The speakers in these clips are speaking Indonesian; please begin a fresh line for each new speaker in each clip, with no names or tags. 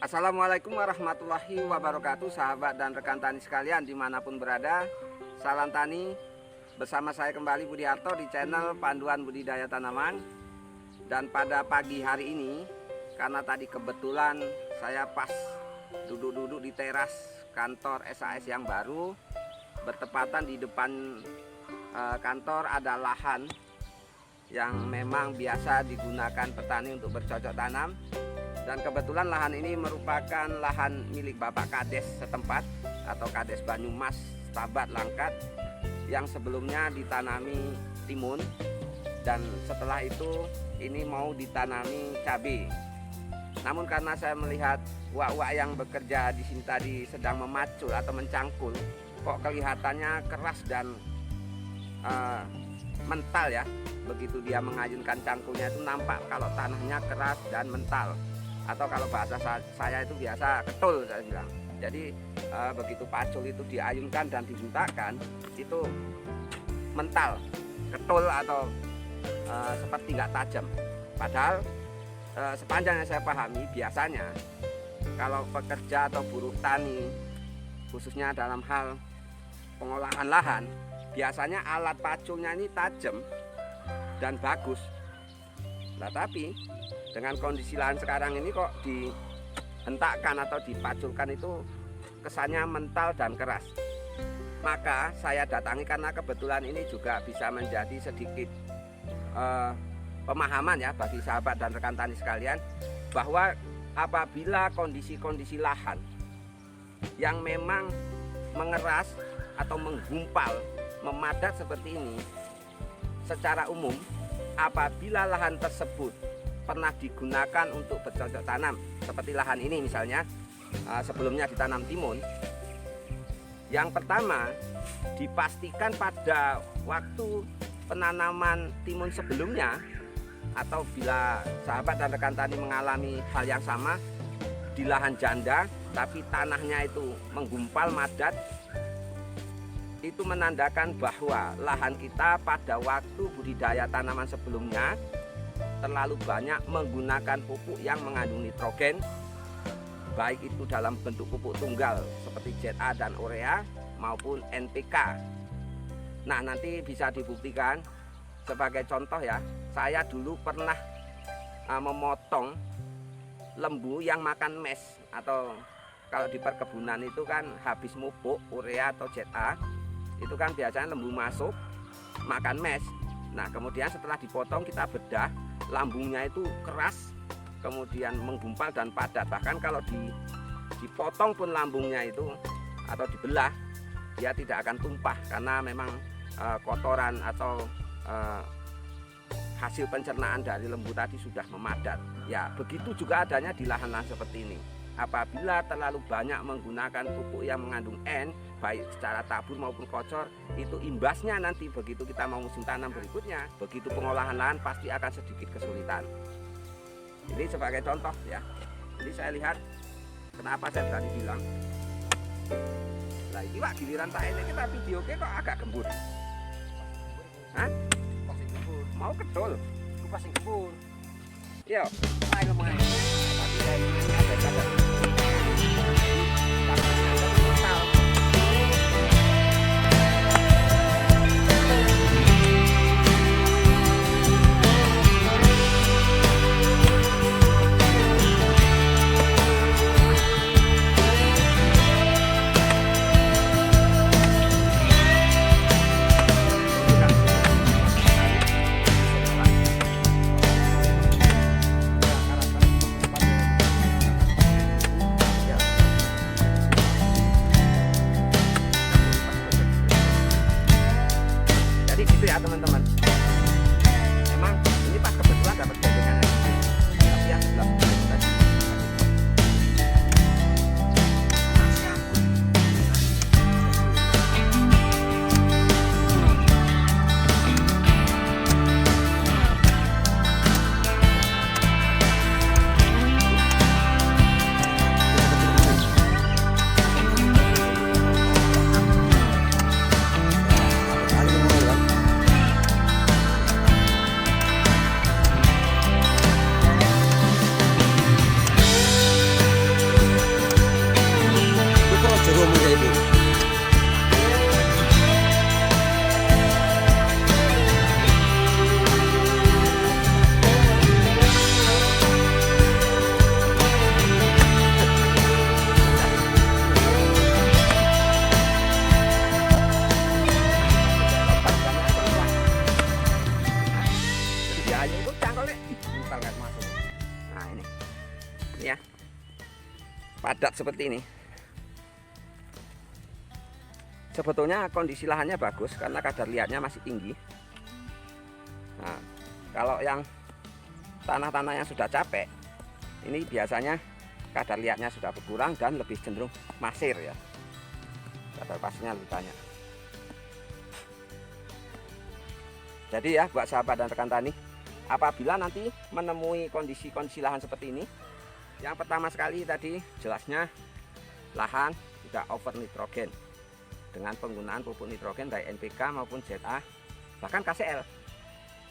Assalamualaikum warahmatullahi wabarakatuh, sahabat dan rekan tani sekalian dimanapun berada. Salam tani, bersama saya kembali Budi Harto di channel Panduan Budidaya Tanaman. Dan pada pagi hari ini, karena tadi kebetulan saya pas duduk-duduk di teras kantor SAS yang baru, bertepatan di depan kantor ada lahan yang memang biasa digunakan petani untuk bercocok tanam. Dan kebetulan lahan ini merupakan lahan milik Bapak Kades setempat atau Kades Banyumas Stabat Langkat yang sebelumnya ditanami timun, dan setelah itu ini mau ditanami cabai. Namun karena saya melihat uak-uak yang bekerja di sini tadi sedang memacul atau mencangkul, kok kelihatannya keras dan mental ya. Begitu dia mengayunkan cangkulnya itu nampak kalau tanahnya keras dan mental. Atau kalau bahasa saya itu biasa ketul saya bilang. Jadi begitu pacul itu diayunkan dan dihentakkan, itu mental, ketul atau seperti nggak tajam. Padahal sepanjang yang saya pahami, biasanya kalau pekerja atau buruh tani khususnya dalam hal pengolahan lahan, biasanya alat paculnya ini tajam dan bagus. Nah, tapi dengan kondisi lahan sekarang ini kok dihentakkan atau dipaculkan itu kesannya mental dan keras. Maka saya datangi karena kebetulan ini juga bisa menjadi sedikit pemahaman ya bagi sahabat dan rekan tani sekalian, bahwa apabila kondisi-kondisi lahan yang memang mengeras atau menggumpal, memadat seperti ini, secara umum apabila lahan tersebut pernah digunakan untuk bercocok tanam seperti lahan ini misalnya, sebelumnya ditanam timun, yang pertama dipastikan pada waktu penanaman timun sebelumnya, atau bila sahabat dan rekan tani mengalami hal yang sama di lahan janda tapi tanahnya itu menggumpal madat, itu menandakan bahwa lahan kita pada waktu budidaya tanaman sebelumnya terlalu banyak menggunakan pupuk yang mengandung nitrogen, baik itu dalam bentuk pupuk tunggal seperti ZA dan urea maupun NPK. Nah, nanti bisa dibuktikan sebagai contoh ya, saya dulu pernah memotong lembu yang makan mes, atau kalau di perkebunan itu kan habis pupuk urea atau ZA, itu kan biasanya lembu masuk makan mes. Nah, kemudian setelah dipotong kita bedah, lambungnya itu keras, kemudian menggumpal dan padat. Bahkan kalau dipotong pun lambungnya itu atau dibelah, dia tidak akan tumpah karena memang kotoran atau hasil pencernaan dari lembu tadi sudah memadat. Ya, begitu juga adanya di lahan-lahan seperti ini. Apabila terlalu banyak menggunakan pupuk yang mengandung N, baik secara tabur maupun kocor, itu imbasnya nanti begitu kita mau musim tanam berikutnya, begitu pengolahan lahan pasti akan sedikit kesulitan. Ini sebagai contoh ya. Jadi saya lihat kenapa saya tadi bilang, lah ini wak giliran tak ini kita video kok agak gembur. Hah?
Pasing kebun,
Mau ketul?
ku pasing kebun.
Yo,
Ayo lumayan.
tapi ada ya, padat seperti ini. Sebetulnya kondisi lahannya bagus karena kadar liatnya masih tinggi. Nah, kalau yang tanah-tanah yang sudah capek, ini biasanya kadar liatnya sudah berkurang dan lebih cenderung masir ya. Kadar pasirnya lebih banyak. Jadi ya buat sahabat dan rekan tani, apabila nanti menemui kondisi-kondisi lahan seperti ini, yang pertama sekali tadi jelasnya lahan sudah over nitrogen dengan penggunaan pupuk nitrogen baik NPK maupun ZA bahkan KCL,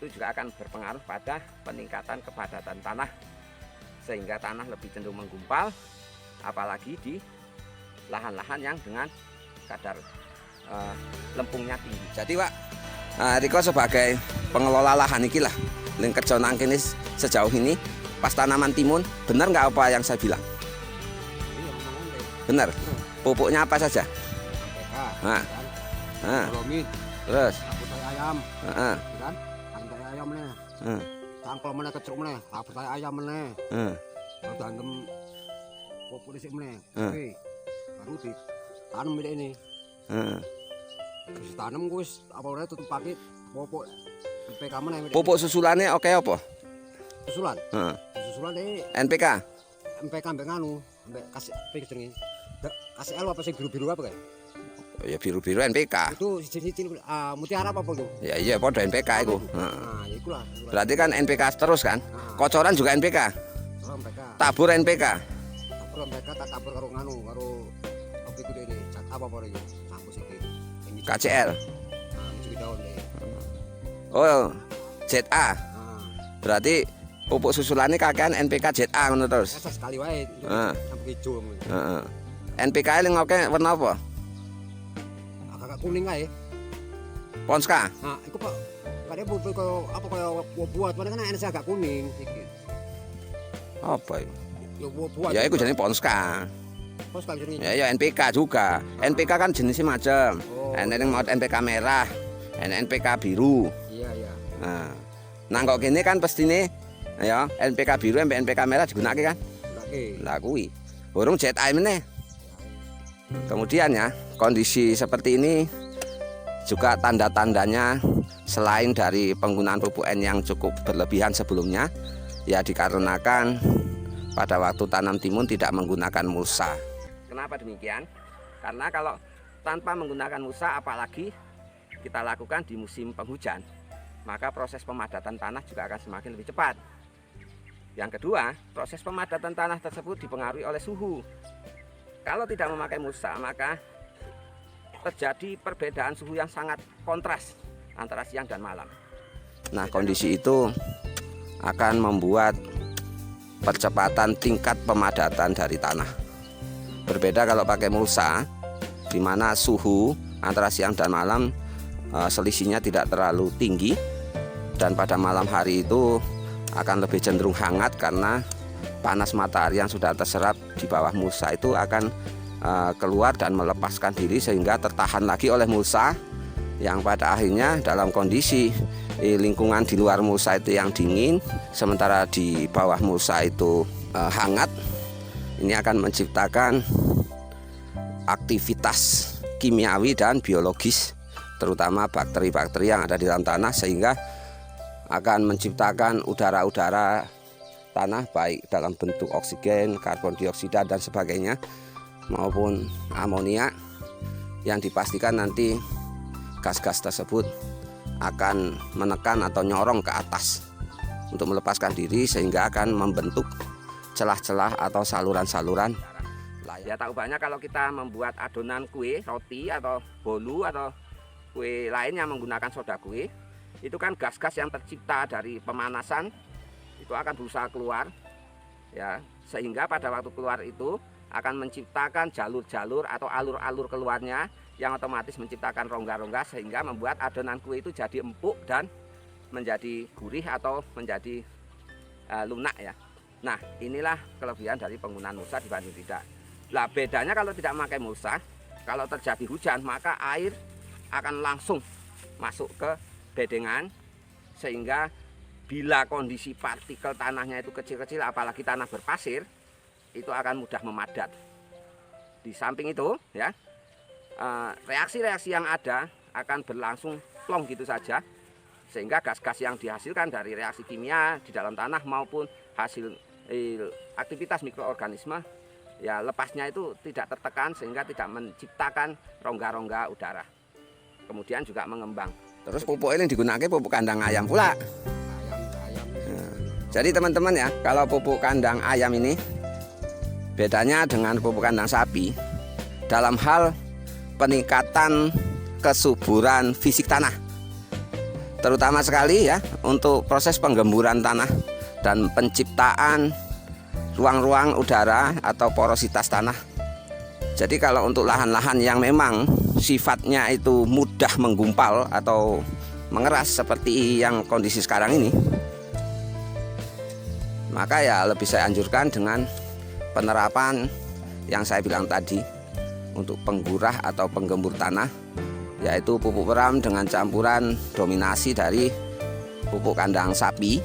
itu juga akan berpengaruh pada peningkatan kepadatan tanah sehingga tanah lebih cenderung menggumpal, apalagi di lahan-lahan yang dengan kadar lempungnya tinggi. Jadi Pak, Riko sebagai pengelola lahan iki lah, ling kerja nang kene sejauh ini pas tanaman timun, benar nggak apa yang saya bilang?
Iya, memang onde.
Benar. Pupuknya apa saja?
NPK,
Nah.
kan? Bromid,
Terus,
sabut tai ayam,
heeh,
kan? Sabut tai ayam meneh.
heeh,
Cangkol meneh kecuk meneh, sabut tai ayam meneh.
heeh,
Baru dandem pupuk dhisik meneh.
Hmm.
Oke. Baru di tanam ini.
heeh.
Terus tanam wis apa ora tutup pakai pupuk NPK meneh.
Pupuk susulannya oke apa?
susulan.
Heeh.
Susulan deh
NPK.
MPK mbek nganu, mbek kasih apa jenenge? Kasih L apa sing biru-biru apa kayak?
Ya biru-biru NPK.
Itu siji-siji mutiara apa itu?
Ya iya padha NPK iku. Heeh.
Nah, ya iku lah.
Berarti kan NPK terus kan? Kocoran juga NPK.
Oh, MPK.
Tabur NPK.
Tabur MPK tak tabur karo nganu, karo apa iku dene? Cat apa iki? Campur iki.
KCL.
Nah, iki daun deh.
Oh, ZA.
Nah,
Berarti pupuk susulannya kakean NPK ZA ngono terus.
esa sekali wae.
Heeh.
Sampai ijo ngono.
Heeh. NPK ling oke warna apa?
Agak kuning ae.
Ponska.
Nah, iku Pak. Kade pupuk koyo apa koyo buat mana kan enak agak kuning iki.
Apa itu?
Ya buat.
Ya iku jenenge Ponska.
Pos kali jenenge.
Ya NPK juga. NPK kan jenisnya macam.
Oh.
Enek yang mau NPK merah, enek NPK biru.
Iya, iya.
Nah kok gini kan pestine ya NPK biru sampai NPK merah digunakan kan?
Oke.
Lah kuwi. Burung ZA meneh. Kemudian ya, kondisi seperti ini juga tanda-tandanya selain dari penggunaan pupuk N yang cukup berlebihan sebelumnya, ya dikarenakan pada waktu tanam timun tidak menggunakan mulsa. Kenapa demikian? Karena kalau tanpa menggunakan mulsa, apalagi kita lakukan di musim penghujan, maka proses pemadatan tanah juga akan semakin lebih cepat. Yang kedua, proses pemadatan tanah tersebut dipengaruhi oleh suhu. Kalau tidak memakai mulsa, maka terjadi perbedaan suhu yang sangat kontras antara siang dan malam. Nah, kondisi itu akan membuat percepatan tingkat pemadatan dari tanah. Berbeda kalau pakai mulsa, di mana suhu antara siang dan malam selisihnya tidak terlalu tinggi, dan pada malam hari itu akan lebih cenderung hangat karena panas matahari yang sudah terserap di bawah mulsa itu akan keluar dan melepaskan diri sehingga tertahan lagi oleh mulsa, yang pada akhirnya dalam kondisi lingkungan di luar mulsa itu yang dingin sementara di bawah mulsa itu hangat. Ini akan menciptakan aktivitas kimiawi dan biologis, terutama bakteri-bakteri yang ada di dalam tanah, sehingga akan menciptakan udara-udara tanah baik dalam bentuk oksigen, karbon dioksida dan sebagainya maupun amonia, yang dipastikan nanti gas-gas tersebut akan menekan atau nyorong ke atas untuk melepaskan diri sehingga akan membentuk celah-celah atau saluran-saluran. Ya tak ubahnya kalau kita membuat adonan kue, roti atau bolu atau kue lain yang menggunakan soda kue, itu kan gas-gas yang tercipta dari pemanasan itu akan berusaha keluar, ya, sehingga pada waktu keluar itu akan menciptakan jalur-jalur atau alur-alur keluarnya yang otomatis menciptakan rongga-rongga sehingga membuat adonan kue itu jadi empuk dan menjadi gurih atau menjadi lunak ya. Nah, inilah kelebihan dari penggunaan mulsa dibanding tidak. Lah bedanya kalau tidak memakai mulsa, kalau terjadi hujan maka air akan langsung masuk ke bedengan, sehingga bila kondisi partikel tanahnya itu kecil-kecil, apalagi tanah berpasir, itu akan mudah memadat. Di samping itu ya, reaksi-reaksi yang ada akan berlangsung plong gitu saja, sehingga gas-gas yang dihasilkan dari reaksi kimia di dalam tanah maupun hasil aktivitas mikroorganisme ya lepasnya itu tidak tertekan sehingga tidak menciptakan rongga-rongga udara. Kemudian juga mengembang. Terus pupuk ini digunakan pupuk kandang ayam pula. Jadi teman-teman ya, kalau pupuk kandang ayam ini bedanya dengan pupuk kandang sapi dalam hal peningkatan kesuburan fisik tanah. Terutama sekali ya untuk proses penggemburan tanah dan penciptaan ruang-ruang udara atau porositas tanah. Jadi kalau untuk lahan-lahan yang memang sifatnya itu mudah menggumpal atau mengeras seperti yang kondisi sekarang ini, maka ya lebih saya anjurkan dengan penerapan yang saya bilang tadi untuk penggurah atau penggembur tanah, yaitu pupuk peram dengan campuran dominasi dari pupuk kandang sapi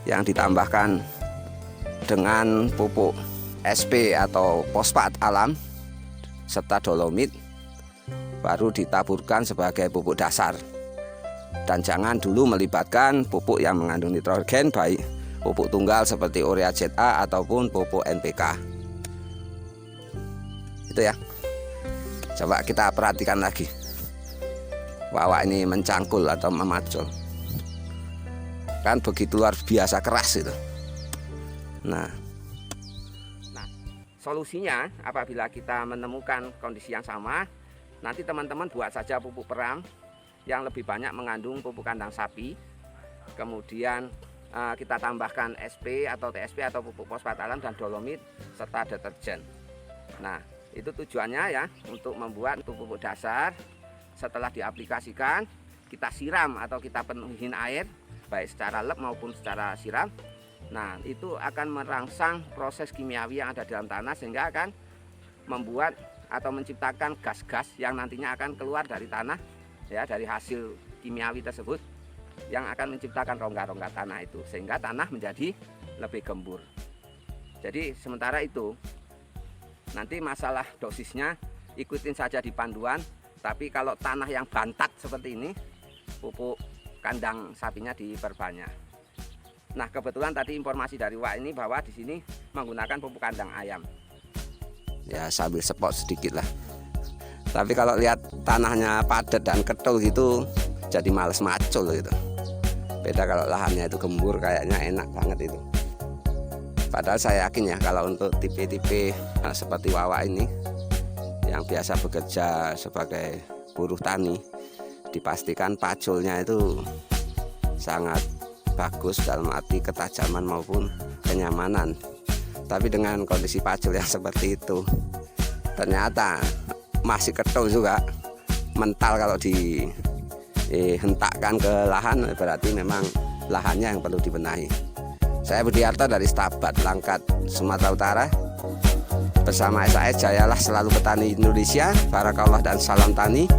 yang ditambahkan dengan pupuk SP atau fosfat alam serta dolomit, baru ditaburkan sebagai pupuk dasar. Dan jangan dulu melibatkan pupuk yang mengandung nitrogen, baik pupuk tunggal seperti urea ZA ataupun pupuk NPK. Itu ya. Coba kita perhatikan lagi. Wawak ini mencangkul atau memacul. Kan begitu luar biasa keras itu. Nah, solusinya apabila kita menemukan kondisi yang sama, nanti teman-teman buat saja pupuk peram yang lebih banyak mengandung pupuk kandang sapi. Kemudian kita tambahkan SP atau TSP atau pupuk fosfat alam dan dolomit serta deterjen. Nah, itu tujuannya ya untuk membuat pupuk dasar. Setelah diaplikasikan, kita siram atau kita penuhin air baik secara lep maupun secara siram. Nah, itu akan merangsang proses kimiawi yang ada dalam tanah sehingga akan membuat atau menciptakan gas-gas yang nantinya akan keluar dari tanah ya, dari hasil kimiawi tersebut yang akan menciptakan rongga-rongga tanah itu sehingga tanah menjadi lebih gembur. Jadi sementara itu nanti masalah dosisnya ikutin saja di panduan, tapi kalau tanah yang bantat seperti ini, pupuk kandang sapinya diperbanyak. Nah, kebetulan tadi informasi dari Wak ini bahwa di sini menggunakan pupuk kandang ayam. Ya sambil spot sedikit lah. Tapi kalau lihat tanahnya padat dan ketul gitu, jadi males macul gitu. Beda kalau lahannya itu gembur, kayaknya enak banget itu. Padahal saya yakin ya kalau untuk tipe-tipe seperti Wawak ini yang biasa bekerja sebagai buruh tani, dipastikan paculnya itu sangat bagus dalam arti ketajaman maupun kenyamanan. Tapi dengan kondisi pacul yang seperti itu, ternyata masih ketul juga, mental. Kalau dihentakkan ke lahan berarti memang lahannya yang perlu dibenahi. Saya Budiarto dari Stabat, Langkat, Sumatera Utara. Bersama SAS Jayalah Selalu Petani Indonesia. Barakallah dan salam tani.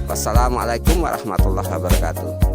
Wassalamualaikum warahmatullahi wabarakatuh.